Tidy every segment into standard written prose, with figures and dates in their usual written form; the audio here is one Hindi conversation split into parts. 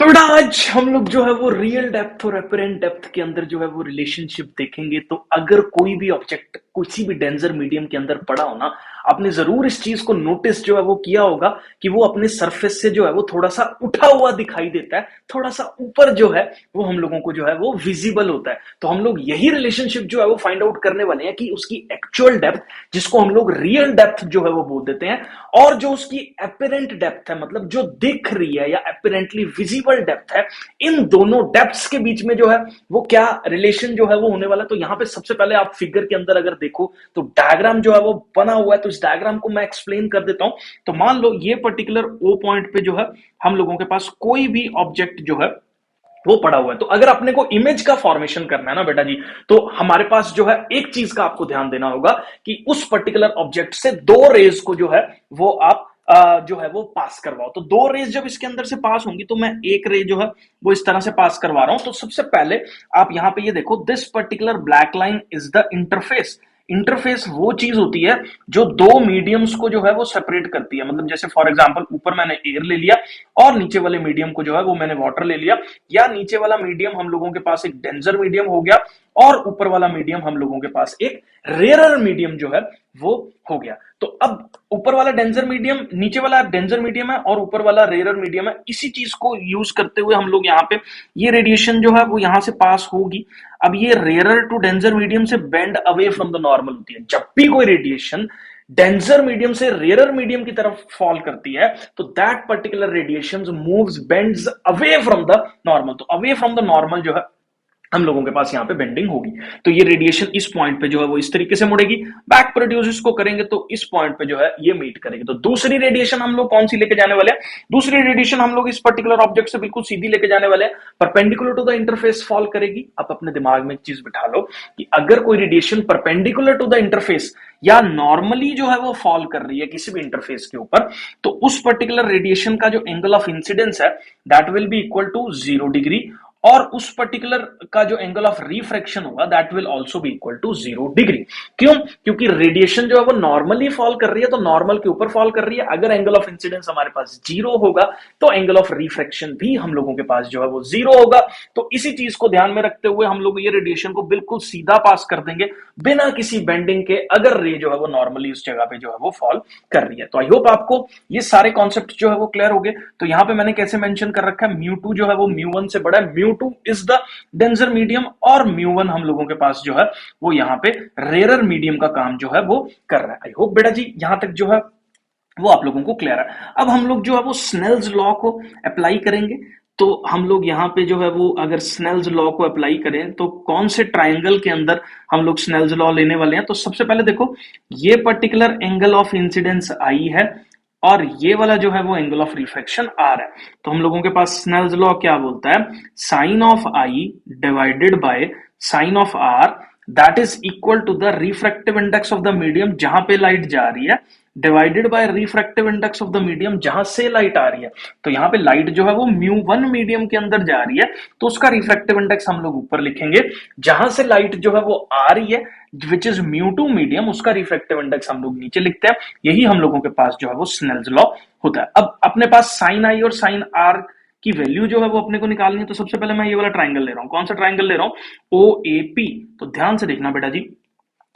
तो बेटा आज हम लोग जो है वो रियल डेप्थ और एपरेंट डेप्थ के अंदर जो है वो रिलेशनशिप देखेंगे। तो अगर कोई भी ऑब्जेक्ट किसी भी डेंजर मीडियम के अंदर पड़ा हो ना, आपने जरूर इस चीज को नोटिस जो है वो किया होगा कि वो अपने सरफेस से जो है वो थोड़ा सा उठा हुआ दिखाई देता है, थोड़ा सा ऊपर जो है वो हम लोगों को जो है वो विजिबल होता है। तो हम लोग यही रिलेशनशिप जो है वो फाइंड आउट करने वाले हैं कि उसकी एक्चुअल डेप्थ, जिसको हम लोग रियल डेप्थ जो है वो बोल देते हैं, और जो उसकी एपरेंट डेप्थ है, मतलब जो दिख रही है या एपरेंटली विजिबल डेप्थ है, इन दोनों डेप्थ्स के बीच में जो है वो क्या रिलेशन जो है वो होने वाला है। तो यहां पे सबसे पहले आप फिगर के अंदर अगर देखो तो डायग्राम जो है वो बना हुआ है, तो इस डायग्राम को मैं एक्सप्लेन कर देता हूं। तो मान लो ये पर्टिकुलर ओ पॉइंट पे जो है हम लोगों के पास कोई भी ऑब्जेक्ट जो है वो पड़ा हुआ है। तो अगर अपने को इमेज का फॉर्मेशन करना है ना बेटा जी, तो हमारे पास जो है एक चीज का आपको ध्यान देना होगा कि उस पर्टिकुलर ऑब्जेक्ट से दो रेज को जो है वो आप जो है वो पास करवाओ। तो दो रेज जब इसके अंदर से पास होंगी, तो मैं एक रे जो है वो इस तरह से पास करवा रहा हूं। तो सबसे पहले आप यहां पे ये देखो, this particular black line is the interface. Interface वो चीज होती है जो दो मीडियम्स को जो है वो सेपरेट करती है। मतलब जैसे फॉर एग्जांपल ऊपर मैंने एयर ले लिया और नीचे वाले मीडियम को जो है वो मैंने वाटर ले लिया, या नीचे वाला मीडियम हम लोगों के पास एक डेंजर मीडियम हो गया और ऊपर वाला मीडियम हम लोगों के पास एक रेयरर मीडियम जो है वो हो गया। तो अब ऊपर वाला डेंजर मीडियम, नीचे वाला डेंजर मीडियम है और ऊपर वाला रेयरर मीडियम है। इसी चीज को यूज करते हुए हम लोग यहाँ पे ये रेडिएशन जो है वो यहां से पास होगी। अब ये रेयरर टू डेंजर मीडियम से bend away from the normal होती है। जब भी कोई रेडिएशन डेंजर मीडियम से रेयरर मीडियम की तरफ फॉल करती है, तो that particular radiation moves bends away from the normal. तो अवे फ्रॉम द नॉर्मल जो है हम लोगों के पास यहाँ पे बेंडिंग होगी। तो ये रेडिएशन इस पॉइंट पे जो है वो इस तरीके से मुड़ेगी, बैक प्रोड्यूस इसको करेंगे तो इस पॉइंट पे जो है ये मीट करेगी। तो दूसरी रेडिएशन हम लोग कौन सी लेके जाने वाले हैं? दूसरी रेडिएशन हम लोग इस पर्टिकुलर ऑब्जेक्ट से बिल्कुल सीधी लेके जाने वाले हैं, perpendicular to the interface fall करेगी। आप अपने दिमाग में एक चीज बिठा लो कि अगर कोई radiation perpendicular to the interface या नॉर्मली जो है वो फॉल कर रही है किसी भी इंटरफेस के ऊपर, तो उस पर्टिकुलर रेडिएशन का जो एंगल ऑफ इंसिडेंस है that will be equal to 0 degree, और उस पर्टिकुलर का जो एंगल ऑफ रिफ्रैक्शन होगा that will also be equal to 0 degree. क्यों? क्योंकि रेडिएशन जो है वो नॉर्मली फॉल कर रही है, तो नॉर्मल के ऊपर फॉल कर रही है। अगर एंगल ऑफ इंसिडेंस हमारे पास 0 होगा तो एंगल ऑफ रिफ्रैक्शन भी हम लोगों के पास जो है वो 0 होगा। तो इसी चीज को ध्यान में रखते हुए हम लोग ये रेडिएशन को बिल्कुल सीधा पास कर देंगे बिना किसी बेंडिंग के, अगर रे जो है वो नॉर्मली उस जगह पे जो है वो फॉल कर रही है। तो आई होप आपको ये सारे कॉन्सेप्ट जो है वो क्लियर हो गए। तो यहां पे मैंने कैसे मेंशन कर रखा है, म्यू टू जो है वो म्यू वन से बड़ा है, mu two is the denser medium, और म्यू वन हम लोगों के पास जो है वो यहाँ पे रेयरर मीडियम का काम जो है वो कर रहा है। आई होप बेटा जी यहां तक जो है वो आप लोगों को क्लियर है। अब हम लोग जो है वो स्नेल्स लॉ को अप्लाई करेंगे। तो हम लोग यहाँ पे जो है वो अगर स्नेल्स लॉ को अप्लाई करें तो कौन से ट्राइंगल के अंदर हम लोग स्नेल्स लॉ लेने वाले हैं? तो सबसे पहले देखो, ये पर्टिकुलर एंगल ऑफ इंसिडेंस आई है और ये वाला जो है वो एंगल ऑफ रिफ्रैक्शन आर है। तो हम लोगों के पास स्नेल्स लॉ क्या बोलता है? Sine of I divided by sine of R that is equal to the refractive index of the medium जहां पे लाइट जा रही है, divided by refractive index of the medium जहां से लाइट आ रही है। तो यहाँ पे लाइट जो है वो म्यू वन मीडियम के अंदर जा रही है, तो उसका रिफ्रैक्टिव इंडेक्स हम लोग ऊपर लिखेंगे। जहां से लाइट जो है वो आ रही है which is mu two medium, उसका रिफ्रैक्टिव इंडेक्स हम लोग नीचे लिखते हैं। यही हम लोगों के पास जो है वो स्नेल्स लॉ होता है। अब अपने पास साइन आई और साइन आर की वैल्यू जो है वो अपने को निकालनी है। तो सबसे पहले मैं ये वाला ट्राइंगल ले रहा हूं। कौन सा ट्राइंगल ले रहा हूं? ओ ए पी। तो ध्यान से देखना बेटा जी,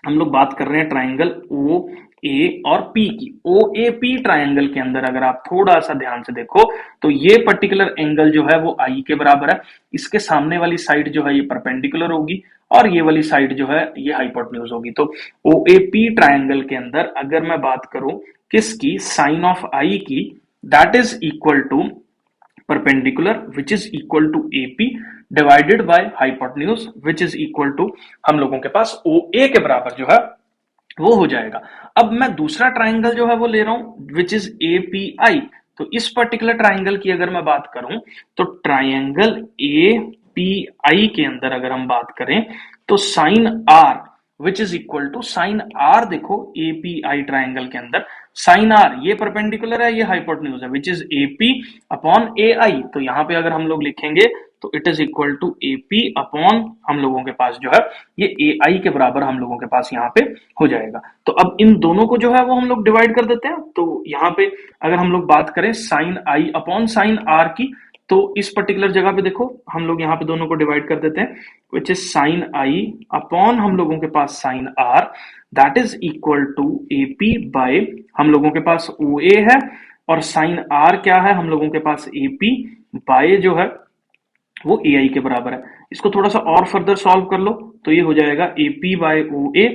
हम लोग बात कर रहे हैं ट्राइंगल ओ ए और पी की। ओ ए पी ट्राइंगल के अंदर अगर आप थोड़ा सा ध्यान से देखो तो ये पर्टिकुलर एंगल जो है वो आई के बराबर है। इसके सामने वाली साइड जो है ये परपेंडिकुलर होगी और ये वाली साइड जो है ये हाइपोटेन्यूज होगी। तो ओ ए पी ट्राइंगल के अंदर अगर मैं बात करूं किसकी, साइन ऑफ आई की, that is equal to perpendicular which is equal to AP divided by hypotenuse which is equal to हम लोगों के पास OA के बराबर जो है वो हो जाएगा। अब मैं दूसरा ट्राइंगल जो है वो ले रहा हूं विच इज API। तो इस पर्टिकुलर ट्राइंगल की अगर मैं बात करूं तो ट्राइंगल API के अंदर अगर हम बात करें तो sine R which is equal to sine R, देखो एपीआई ट्राइंगल के अंदर साइन आर ये परपेंडिकुलर है, ये हाइपोटेन्यूज है, which is AP upon A I. तो यहां पे अगर हम लोग लिखेंगे तो it is equal to AP upon हम लोगों के पास जो है ये ए आई के बराबर हम लोगों के पास यहाँ पे हो जाएगा। तो अब इन दोनों को जो है वो हम लोग डिवाइड कर देते हैं। तो यहाँ पे अगर हम लोग बात करें साइन आई अपॉन साइन आर की, तो इस पर्टिकुलर जगह पे देखो हम लोग यहाँ पे दोनों को डिवाइड कर देते हैं, which is sine I upon हम लोगों के पास sine r, that is equal to AP by हम लोगों के पास ओ ए है, और साइन आर क्या है हम लोगों के पास एपी बाय जो है वो ए आई के बराबर है। इसको थोड़ा सा और फर्दर सॉल्व कर लो तो ये हो जाएगा AP by O A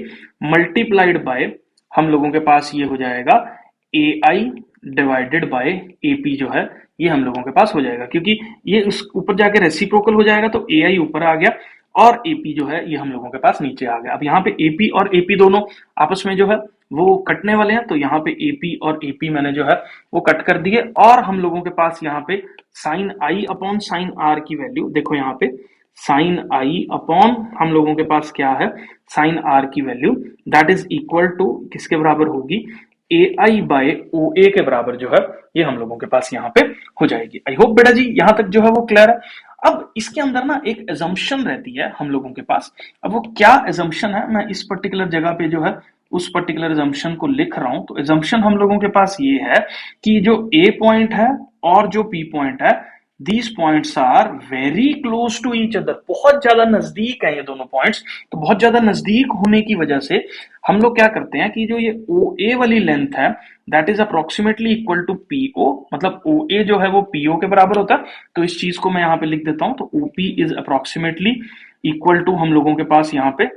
multiplied by हम लोगों के पास ये हो जाएगा A I divided by AP जो है ये हम लोगों के पास हो जाएगा, क्योंकि ये उस ऊपर जाके रेसिप्रोकल हो जाएगा तो ए आई ऊपर आ गया और एपी जो है ये हम लोगों के पास नीचे आ गया। अब यहाँ पे एपी और एपी दोनों आपस में जो है वो कटने वाले हैं, तो यहाँ पे एपी और एपी मैंने जो है वो कट कर दिए, और हम लोगों के पास यहाँ पे साइन आई अपॉन साइन आर की वैल्यू देखो, यहाँ पे साइन आई अपॉन हम लोगों के पास क्या है साइन आर की value, that is equal to किसके बराबर होगी, ए आई बाय ओ ए के बराबर जो है ये हम लोगों के पास यहाँ पे हो जाएगी। आई होप बेटा जी यहां तक जो है वो क्लियर है। अब इसके अंदर ना एक एजम्पशन रहती है हम लोगों के पास, अब वो क्या एजम्पशन है मैं इस पर्टिकुलर जगह पे जो है उस पर्टिकुलर एजम्पशन को लिख रहा हूं। तो एजम्पशन हम लोगों के पास ये है कि जो ए पॉइंट है और जो पी पॉइंट है, these points are very close to each other, बहुत ज्यादा नजदीक है ये दोनों पॉइंट्स। तो बहुत ज्यादा नजदीक होने की वजह से हम लोग क्या करते हैं कि जो ये ओ ए वाली लेंथ है that is approximately equal to PO, मतलब ओ ए जो है वो पीओ के बराबर होता है। तो इस चीज को मैं यहाँ पे लिख देता हूं, तो OP is approximately equal to हम लोगों के पास यहाँ पे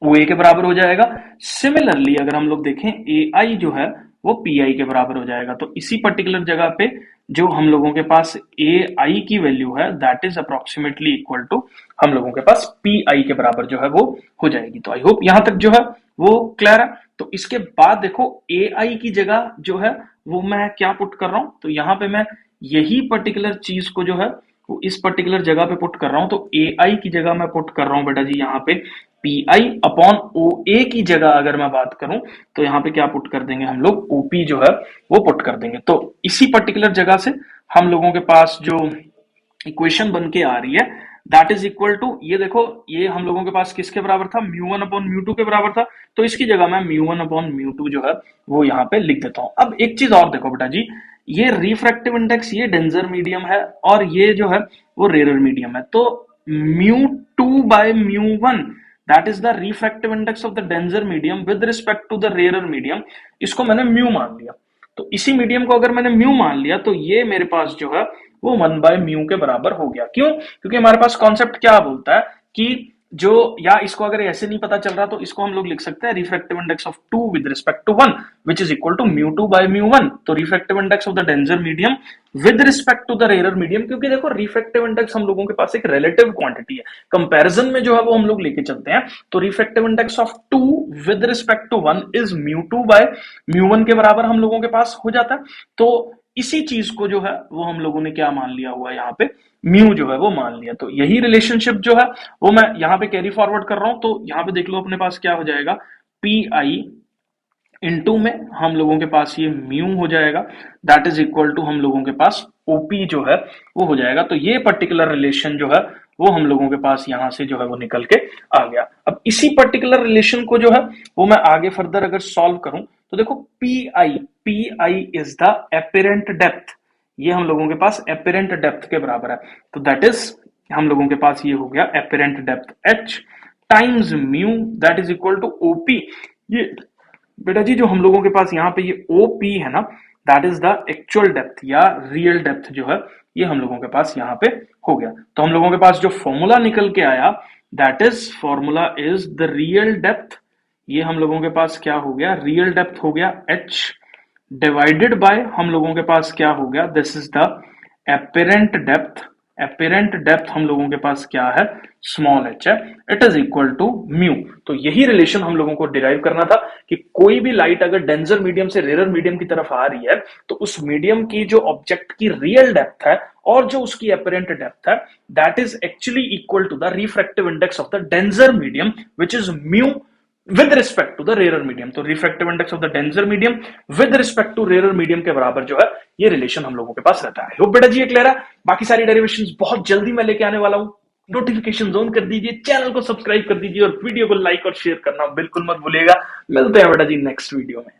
ओ ए के बराबर हो जाएगा। सिमिलरली अगर हम लोग देखें ए आई जो है वो पी आई के बराबर हो जाएगा। तो इसी पर्टिकुलर जगह पे जो हम लोगों के पास ए आई की वैल्यू है that is approximately equal to हम लोगों के पास पी आई के बराबर जो है वो हो जाएगी। तो आई होप यहां तक जो है वो क्लियर है। तो इसके बाद देखो ए आई की जगह जो है वो मैं क्या पुट कर रहा हूं, तो यहां पे मैं यही पर्टिकुलर चीज को जो है वो इस पर्टिकुलर जगह पे पुट कर रहा हूं। तो ए आई की जगह मैं पुट कर रहा हूं बेटा जी यहाँ पे पी आई अपॉन ओ ए की जगह अगर मैं बात करूं तो यहाँ पे क्या पुट कर देंगे हम लोग, ओपी जो है वो पुट कर देंगे। तो इसी पर्टिकुलर जगह से हम लोगों के पास जो इक्वेशन बन के आ रही है दैट इज इक्वल टू, ये देखो ये हम लोगों के पास किसके बराबर था, mu one upon mu two के बराबर था। तो इसकी जगह मैं mu one upon mu two जो है वो यहाँ पे लिख देता हूं। अब एक चीज और देखो बेटा जी, ये रिफ्रैक्टिव इंडेक्स ये डेंजर मीडियम है और ये जो है वो रेयर मीडियम है। तो mu two by mu one that is the refractive index of the denser medium with respect to the rare medium, इसको मैंने म्यू मान लिया। तो इसी मीडियम को अगर मैंने म्यू मान लिया तो ये मेरे पास जो है वो 1 बाय म्यू के बराबर हो गया। क्यों? क्योंकि हमारे पास कॉन्सेप्ट क्या बोलता है कि जो, या इसको अगर ऐसे नहीं पता चल रहा तो इसको हम लोग लिख सकते हैं refractive index of 2 with respect to 1 which is equal to mu 2 by mu 1। तो refractive index of the denser medium with respect to the rare medium, क्योंकि देखो रिफ्रैक्टिव इंडेक्स हम लोगों के पास एक रिलेटिव क्वांटिटी है, कंपैरिजन में जो है वो हम लोग लेके चलते हैं। तो refractive index of 2 with respect to 1 is mu 2 by mu 1 के बराबर हम लोगों के पास हो जाता है। तो इसी चीज को जो है वो हम लोगों ने क्या मान लिया हुआ है यहाँ पे, म्यू जो है वो मान लिया। तो यही रिलेशनशिप जो है वो मैं यहाँ पे कैरी फॉरवर्ड कर रहा हूं। तो यहाँ पे देख लो अपने पास क्या हो जाएगा, पी आई इंटू में हम लोगों के पास ये म्यू हो जाएगा दैट इज इक्वल टू हम लोगों के पास ओपी जो है वो हो जाएगा। तो ये पर्टिकुलर रिलेशन जो है वो हम लोगों के पास यहां से जो है वो निकल के आ गया। अब इसी पर्टिकुलर रिलेशन को जो है वो मैं आगे फर्दर अगर सॉल्व करूं तो देखो P I is the apparent depth, ये हम लोगों के पास एपिरेंट डेप्थ के बराबर है। तो दैट इज हम लोगों के पास ये हो गया apparent depth H times mu that is equal to OP. ये बेटा जी जो हम लोगों के पास यहाँ पे ये ओपी है ना that is the actual depth या रियल डेप्थ जो है ये हम लोगों के पास यहाँ पे हो गया। तो हम लोगों के पास जो फॉर्मूला निकल के आया that is formula is the real depth, ये हम लोगों के पास क्या हो गया, रियल डेप्थ हो गया h डिवाइडेड बाय हम लोगों के पास क्या हो गया, this is the apparent depth. Apparent depth हम लोगों के पास क्या है, स्मॉल h है, it is equal to mu. तो यही रिलेशन हम लोगों को डिराइव करना था कि कोई भी लाइट अगर डेंजर मीडियम से रेयर मीडियम की तरफ आ रही है तो उस मीडियम की जो ऑब्जेक्ट की रियल डेप्थ है और जो उसकी एपिरेंट डेप्थ है that is actually equal to the refractive index of the denser medium which is mu with respect to the rare medium. तो refractive index of the denser medium with respect to rare medium के बराबर जो है ये रिलेशन हम लोगों के पास रहता है। होप बेटा जी ये क्लियर है। बाकी सारी डेरिवेशंस बहुत जल्दी मैं लेके आने वाला हूं। नोटिफिकेशन ऑन कर दीजिए, चैनल को सब्सक्राइब कर दीजिए और वीडियो को लाइक और शेयर करना बिल्कुल मत भूलिएगा। मिलते हैं बेटा जी नेक्स्ट वीडियो में।